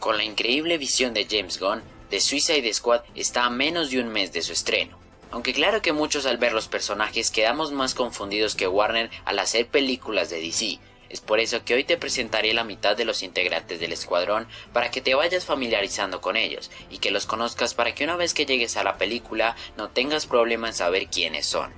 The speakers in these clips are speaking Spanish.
Con la increíble visión de James Gunn, The Suicide Squad está a menos de un mes de su estreno. Aunque claro que muchos al ver los personajes quedamos más confundidos que Warner al hacer películas de DC. Es por eso que hoy te presentaré la mitad de los integrantes del escuadrón para que te vayas familiarizando con ellos y que los conozcas para que una vez que llegues a la película no tengas problema en saber quiénes son.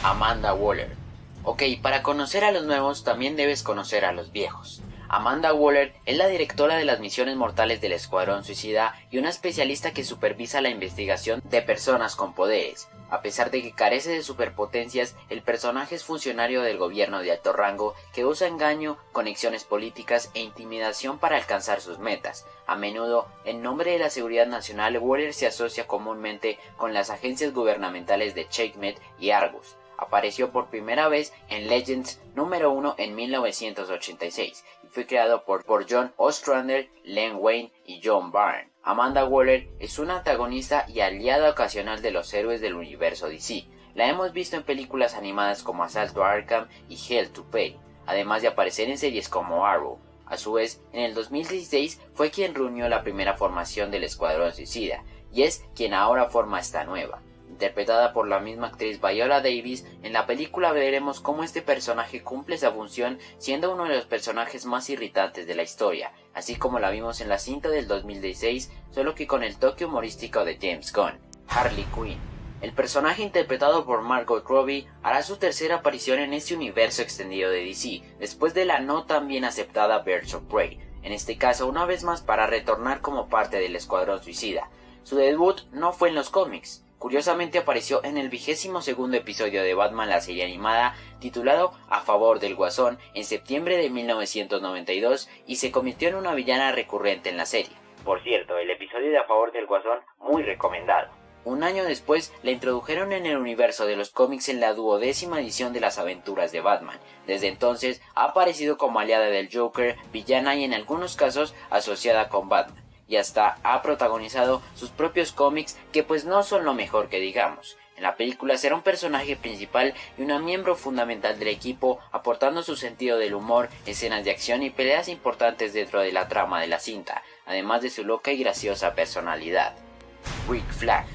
Amanda Waller. Ok, para conocer a los nuevos también debes conocer a los viejos. Amanda Waller es la directora de las misiones mortales del Escuadrón Suicida y una especialista que supervisa la investigación de personas con poderes. A pesar de que carece de superpotencias, el personaje es funcionario del gobierno de alto rango que usa engaño, conexiones políticas e intimidación para alcanzar sus metas. A menudo, en nombre de la seguridad nacional, Waller se asocia comúnmente con las agencias gubernamentales de Checkmate y Argus. Apareció por primera vez en Legends número 1 en 1986 y fue creado por John Ostrander, Len Wein y John Byrne. Amanda Waller es una antagonista y aliada ocasional de los héroes del universo DC. La hemos visto en películas animadas como Asalto a Arkham y Hell to Pay, además de aparecer en series como Arrow. A su vez, en el 2016 fue quien reunió la primera formación del Escuadrón Suicida, y es quien ahora forma esta nueva. Interpretada por la misma actriz Viola Davis, en la película veremos cómo este personaje cumple esa función siendo uno de los personajes más irritantes de la historia, así como la vimos en la cinta del 2016, solo que con el toque humorístico de James Gunn. Harley Quinn. El personaje interpretado por Margot Robbie hará su tercera aparición en este universo extendido de DC, después de la no tan bien aceptada Birds of Prey, en este caso una vez más para retornar como parte del Escuadrón Suicida. Su debut no fue en los cómics. Curiosamente apareció en el 22º episodio de Batman la serie animada titulado A favor del Guasón en septiembre de 1992 y se convirtió en una villana recurrente en la serie. Por cierto, el episodio de A favor del Guasón muy recomendado. Un año después la introdujeron en el universo de los cómics en la 12ª edición de las aventuras de Batman. Desde entonces ha aparecido como aliada del Joker, villana y en algunos casos asociada con Batman. Y hasta ha protagonizado sus propios cómics que pues no son lo mejor que digamos. En la película será un personaje principal y una miembro fundamental del equipo, aportando su sentido del humor, escenas de acción y peleas importantes dentro de la trama de la cinta, además de su loca y graciosa personalidad. Rick Flag.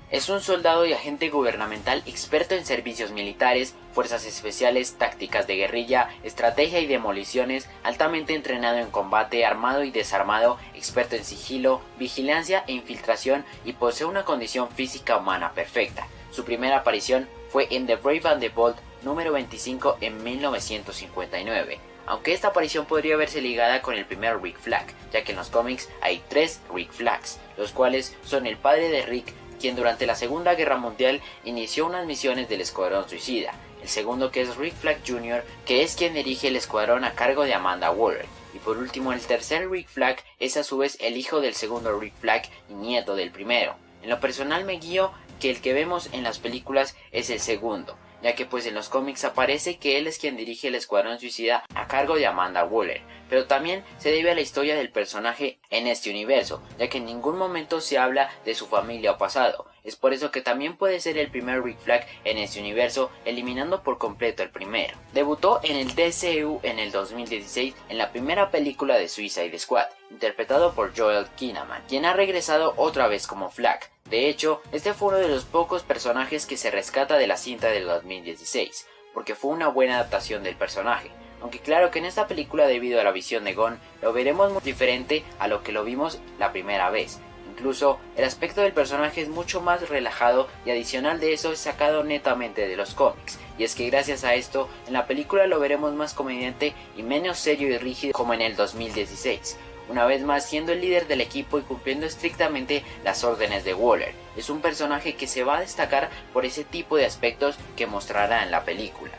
Es un soldado y agente gubernamental experto en servicios militares, fuerzas especiales, tácticas de guerrilla, estrategia y demoliciones, altamente entrenado en combate, armado y desarmado, experto en sigilo, vigilancia e infiltración y posee una condición física humana perfecta. Su primera aparición fue en The Brave and the Bold número 25 en 1959. Aunque esta aparición podría verse ligada con el primer Rick Flag, ya que en los cómics hay 3 Rick Flags, los cuales son el padre de Rick, quien durante la Segunda Guerra Mundial inició unas misiones del Escuadrón Suicida, el segundo que es Rick Flag Jr., que es quien dirige el escuadrón a cargo de Amanda Waller, y por último el tercer Rick Flag es a su vez el hijo del segundo Rick Flag y nieto del primero. En lo personal me guío que el que vemos en las películas es el segundo, ya que pues en los cómics aparece que él es quien dirige el Escuadrón Suicida a cargo de Amanda Waller, pero también se debe a la historia del personaje en este universo, ya que en ningún momento se habla de su familia o pasado. Es por eso que también puede ser el primer Rick Flag en este universo, eliminando por completo el primero. Debutó en el DCU en el 2016 en la primera película de Suicide Squad, interpretado por Joel Kinnaman, quien ha regresado otra vez como Flag. De hecho, este fue uno de los pocos personajes que se rescata de la cinta del 2016, porque fue una buena adaptación del personaje. Aunque claro que en esta película, debido a la visión de Gunn, lo veremos muy diferente a lo que lo vimos la primera vez. Incluso el aspecto del personaje es mucho más relajado y adicional de eso es sacado netamente de los cómics. Y es que gracias a esto, en la película lo veremos más comediante y menos serio y rígido como en el 2016. Una vez más siendo el líder del equipo y cumpliendo estrictamente las órdenes de Waller. Es un personaje que se va a destacar por ese tipo de aspectos que mostrará en la película.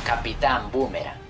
Capitán Boomerang.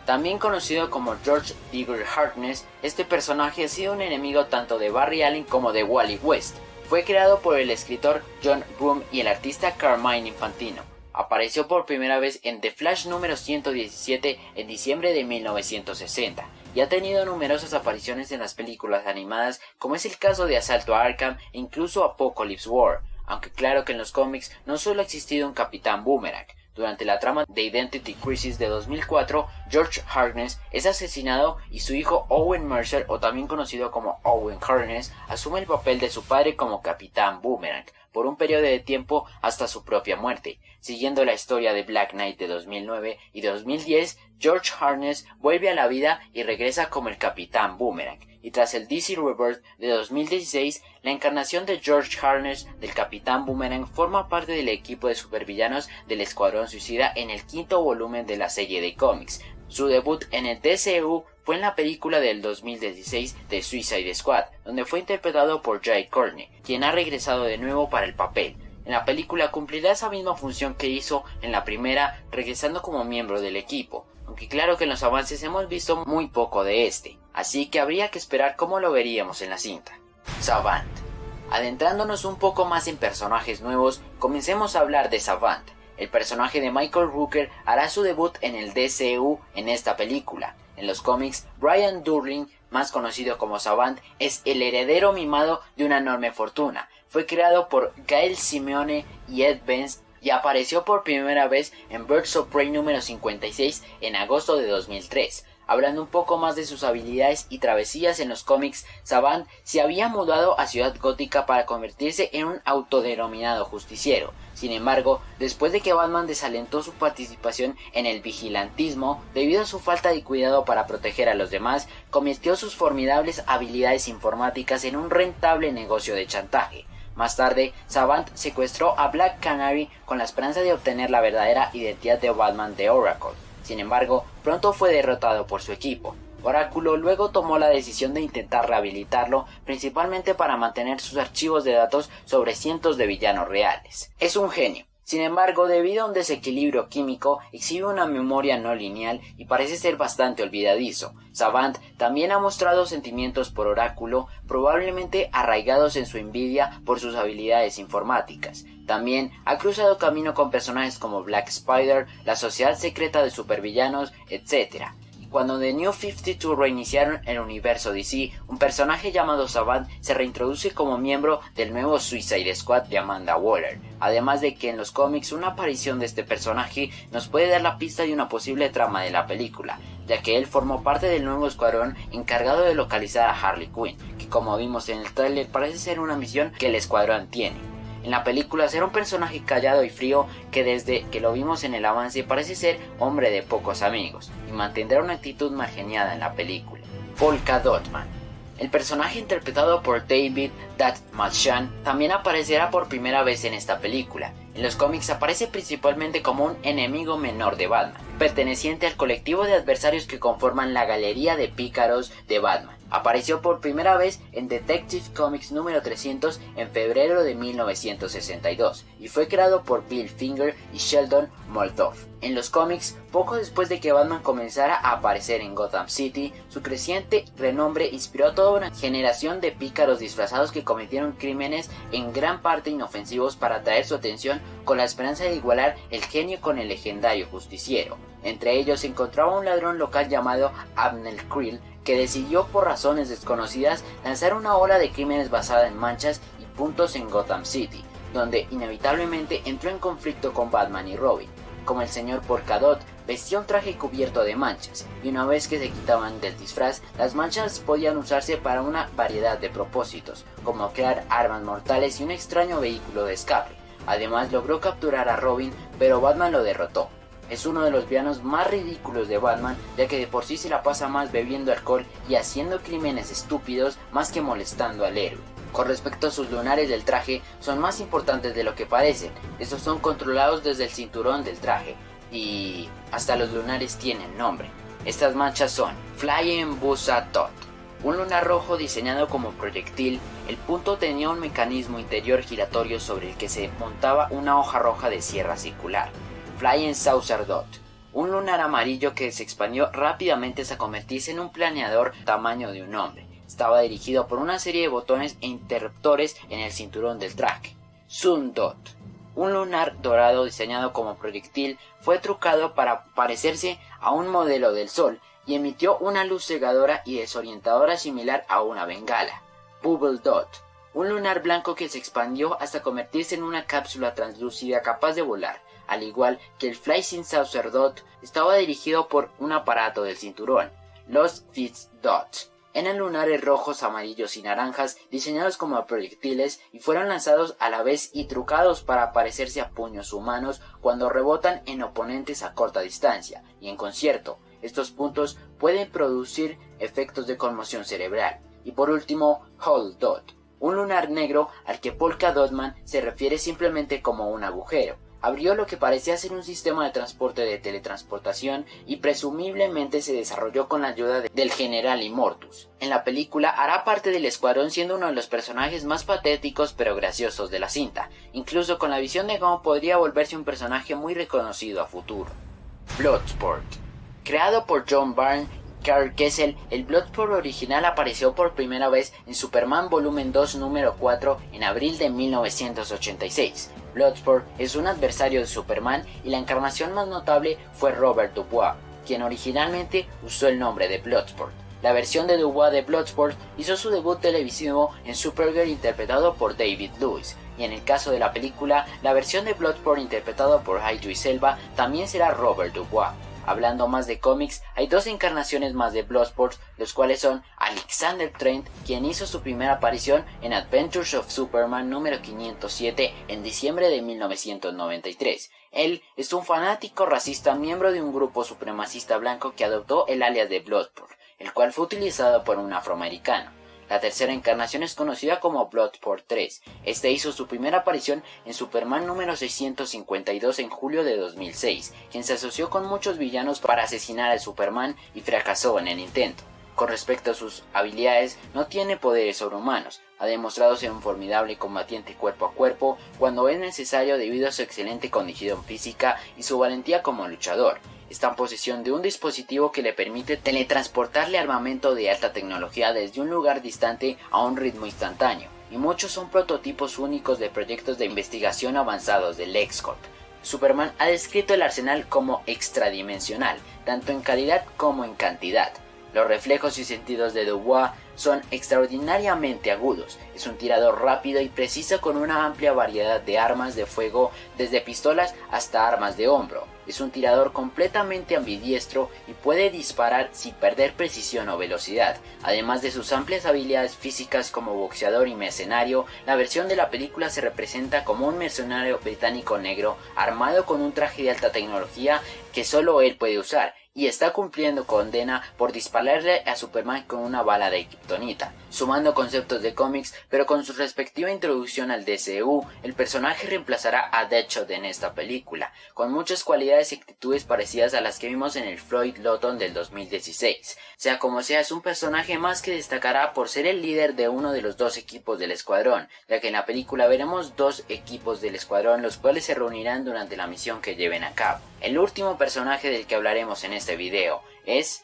También conocido como George Digger Harkness, este personaje ha sido un enemigo tanto de Barry Allen como de Wally West. Fue creado por el escritor John Broome y el artista Carmine Infantino. Apareció por primera vez en The Flash número 117 en diciembre de 1960 y ha tenido numerosas apariciones en las películas animadas, como es el caso de Asalto a Arkham e incluso Apocalypse War, aunque claro que en los cómics no solo ha existido un Capitán Boomerang. Durante la trama de Identity Crisis de 2004, George Harkness es asesinado y su hijo Owen Mercer, o también conocido como Owen Harkness, asume el papel de su padre como Capitán Boomerang por un periodo de tiempo hasta su propia muerte. Siguiendo la historia de Black Knight de 2009 y 2010, George Harkness vuelve a la vida y regresa como el Capitán Boomerang. Y tras el DC Rebirth de 2016, la encarnación de George Harkness del Capitán Boomerang forma parte del equipo de supervillanos del Escuadrón Suicida en el quinto volumen de la serie de cómics. Su debut en el DCU fue en la película del 2016 de Suicide Squad, donde fue interpretado por Jai Courtney, quien ha regresado de nuevo para el papel. En la película cumplirá esa misma función que hizo en la primera, regresando como miembro del equipo, aunque claro que en los avances hemos visto muy poco de este, así que habría que esperar cómo lo veríamos en la cinta. Savant. Adentrándonos un poco más en personajes nuevos, comencemos a hablar de Savant. El personaje de Michael Rooker hará su debut en el DCU en esta película. En los cómics, Brian Durling, más conocido como Savant, es el heredero mimado de una enorme fortuna. Fue creado por Gail Simeone y Ed Vance y apareció por primera vez en Birds of Prey número 56 en agosto de 2003. Hablando un poco más de sus habilidades y travesías en los cómics, Savant se había mudado a Ciudad Gótica para convertirse en un autodenominado justiciero. Sin embargo, después de que Batman desalentó su participación en el vigilantismo debido a su falta de cuidado para proteger a los demás, convirtió sus formidables habilidades informáticas en un rentable negocio de chantaje. Más tarde, Savant secuestró a Black Canary con la esperanza de obtener la verdadera identidad de Batman de Oracle. Sin embargo, pronto fue derrotado por su equipo. Oráculo luego tomó la decisión de intentar rehabilitarlo, principalmente para mantener sus archivos de datos sobre cientos de villanos reales. Es un genio. Sin embargo, debido a un desequilibrio químico, exhibe una memoria no lineal y parece ser bastante olvidadizo. Savant también ha mostrado sentimientos por Oráculo, probablemente arraigados en su envidia por sus habilidades informáticas. También ha cruzado camino con personajes como Black Spider, la Sociedad Secreta de Supervillanos, etc. Cuando The New 52 reiniciaron el universo DC, un personaje llamado Savant se reintroduce como miembro del nuevo Suicide Squad de Amanda Waller. Además de que en los cómics una aparición de este personaje nos puede dar la pista de una posible trama de la película, ya que él formó parte del nuevo escuadrón encargado de localizar a Harley Quinn, que como vimos en el tráiler parece ser una misión que el escuadrón tiene. En la película será un personaje callado y frío que desde que lo vimos en el avance parece ser hombre de pocos amigos y mantendrá una actitud mal geniada en la película. Polka Dot Man. El personaje interpretado por David Dastmalchian también aparecerá por primera vez en esta película. En los cómics aparece principalmente como un enemigo menor de Batman, perteneciente al colectivo de adversarios que conforman la Galería de Pícaros de Batman. Apareció por primera vez en Detective Comics número 300 en febrero de 1962 y fue creado por Bill Finger y Sheldon Moldoff. En los cómics, poco después de que Batman comenzara a aparecer en Gotham City, su creciente renombre inspiró a toda una generación de pícaros disfrazados que cometieron crímenes en gran parte inofensivos para atraer su atención con la esperanza de igualar el genio con el legendario justiciero. Entre ellos se encontraba un ladrón local llamado Abner Krill, que decidió por razones desconocidas lanzar una ola de crímenes basada en manchas y puntos en Gotham City, donde inevitablemente entró en conflicto con Batman y Robin. Como el señor Polkadot vestía un traje cubierto de manchas, y una vez que se quitaban del disfraz, las manchas podían usarse para una variedad de propósitos, como crear armas mortales y un extraño vehículo de escape. Además logró capturar a Robin, pero Batman lo derrotó. Es uno de los villanos más ridículos de Batman, ya que de por sí se la pasa más bebiendo alcohol y haciendo crímenes estúpidos más que molestando al héroe. Con respecto a sus lunares del traje, son más importantes de lo que parecen. Estos son controlados desde el cinturón del traje y hasta los lunares tienen nombre. Estas manchas son Flying Busa Tot, un lunar rojo diseñado como proyectil. El punto tenía un mecanismo interior giratorio sobre el que se montaba una hoja roja de sierra circular. Flying Saucer Dot, un lunar amarillo que se expandió rápidamente hasta convertirse en un planeador tamaño de un hombre. Estaba dirigido por una serie de botones e interruptores en el cinturón del traje. Sun Dot, un lunar dorado diseñado como proyectil, fue trucado para parecerse a un modelo del sol y emitió una luz cegadora y desorientadora similar a una bengala. Bubble Dot, un lunar blanco que se expandió hasta convertirse en una cápsula translúcida capaz de volar. al igual que el Flying Saucer Dot, estaba dirigido por un aparato del cinturón, los Fitz Dots. Eran lunares rojos, amarillos y naranjas diseñados como proyectiles y fueron lanzados a la vez y trucados para parecerse a puños humanos cuando rebotan en oponentes a corta distancia y en concierto. Estos puntos pueden producir efectos de conmoción cerebral. Y por último, Hole Dot, un lunar negro al que Polka Dotman se refiere simplemente como un agujero. Abrió lo que parecía ser un sistema de transporte de teletransportación y presumiblemente se desarrolló con la ayuda del general Immortus. En la película hará parte del escuadrón siendo uno de los personajes más patéticos pero graciosos de la cinta, incluso con la visión de cómo podría volverse un personaje muy reconocido a futuro. Bloodsport. Creado por John Byrne y Karl Kesel, el Bloodsport original apareció por primera vez en Superman Volumen 2 número 4 en abril de 1986. Bloodsport es un adversario de Superman y la encarnación más notable fue Robert Dubois, quien originalmente usó el nombre de Bloodsport. La versión de Dubois de Bloodsport hizo su debut televisivo en Supergirl interpretado por David Lewis, y en el caso de la película, la versión de Bloodsport interpretado por Idris Elba también será Robert Dubois. Hablando más de cómics, hay dos encarnaciones más de Bloodsport, los cuales son Alexander Trent, quien hizo su primera aparición en Adventures of Superman número 507 en diciembre de 1993. Él es un fanático racista miembro de un grupo supremacista blanco que adoptó el alias de Bloodsport, el cual fue utilizado por un afroamericano. La tercera encarnación es conocida como Bloodsport 3. Este hizo su primera aparición en Superman número 652 en julio de 2006, quien se asoció con muchos villanos para asesinar al Superman y fracasó en el intento. Con respecto a sus habilidades, no tiene poderes sobrehumanos. Ha demostrado ser un formidable combatiente cuerpo a cuerpo cuando es necesario debido a su excelente condición física y su valentía como luchador. Está en posesión de un dispositivo que le permite teletransportarle armamento de alta tecnología desde un lugar distante a un ritmo instantáneo, y muchos son prototipos únicos de proyectos de investigación avanzados del LexCorp. Superman ha descrito el arsenal como extradimensional, tanto en calidad como en cantidad. Los reflejos y sentidos de Dubois son extraordinariamente agudos. Es un tirador rápido y preciso con una amplia variedad de armas de fuego, desde pistolas hasta armas de hombro. Es un tirador completamente ambidiestro y puede disparar sin perder precisión o velocidad. Además de sus amplias habilidades físicas como boxeador y mercenario, la versión de la película se representa como un mercenario británico negro armado con un traje de alta tecnología que solo él puede usar, y está cumpliendo condena por dispararle a Superman con una bala de kriptonita, sumando conceptos de cómics, pero con su respectiva introducción al DCU, el personaje reemplazará a Deadshot en esta película, con muchas cualidades y actitudes parecidas a las que vimos en el Floyd Lawton del 2016. Sea como sea, es un personaje más que destacará por ser el líder de uno de los dos equipos del escuadrón, ya que en la película veremos dos equipos del escuadrón, los cuales se reunirán durante la misión que lleven a cabo. El último personaje del que hablaremos en este video es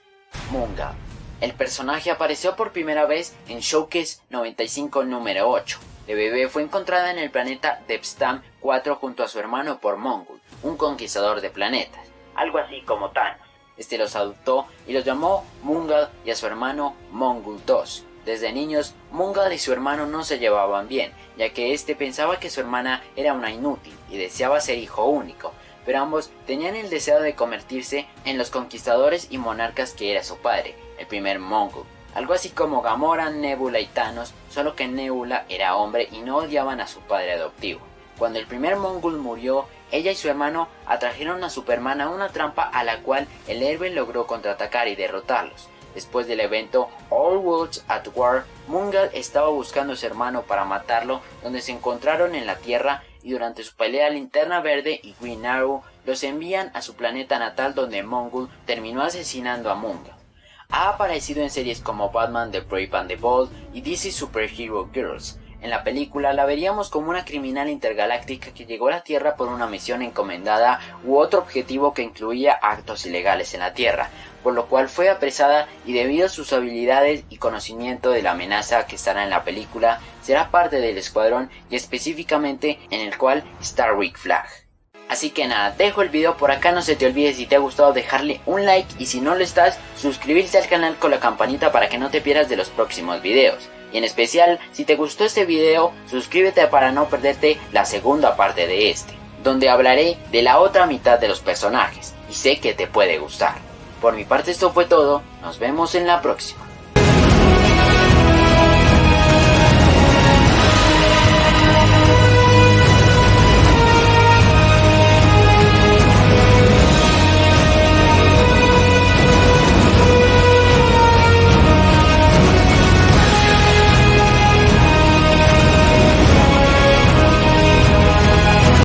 Munga. El personaje apareció por primera vez en Showcase 95 número 8. De bebé fue encontrada en el planeta Depstam 4 junto a su hermano por Mongul, un conquistador de planetas, algo así como Thanos. Este los adoptó y los llamó Mungal y a su hermano Mongul 2. Desde niños, Mungal y su hermano no se llevaban bien, ya que este pensaba que su hermana era una inútil y deseaba ser hijo único, pero ambos tenían el deseo de convertirse en los conquistadores y monarcas que era su padre, el primer Mongul. Algo así como Gamora, Nebula y Thanos, solo que Nebula era hombre y no odiaban a su padre adoptivo. Cuando el primer Mongul murió, ella y su hermano atrajeron a Superman a una trampa a la cual el héroe logró contraatacar y derrotarlos. Después del evento All Worlds at War, Mungal estaba buscando a su hermano para matarlo, donde se encontraron en la Tierra, y durante su pelea Linterna Verde y Green Arrow los envían a su planeta natal, donde Mongul terminó asesinando a Mungal. Ha aparecido en series como Batman The Brave and the Bold y DC Superhero Girls. En la película la veríamos como una criminal intergaláctica que llegó a la Tierra por una misión encomendada u otro objetivo que incluía actos ilegales en la Tierra, por lo cual fue apresada y debido a sus habilidades y conocimiento de la amenaza que estará en la película, será parte del escuadrón y específicamente en el cual está Rick Flag. Así que nada, dejo el video por acá, no se te olvide si te ha gustado dejarle un like y si no lo estás, suscribirse al canal con la campanita para que no te pierdas de los próximos videos. Y en especial, si te gustó este video, suscríbete para no perderte la segunda parte de este. donde hablaré de la otra mitad de los personajes, y sé que te puede gustar. Por mi parte esto fue todo, nos vemos en la próxima.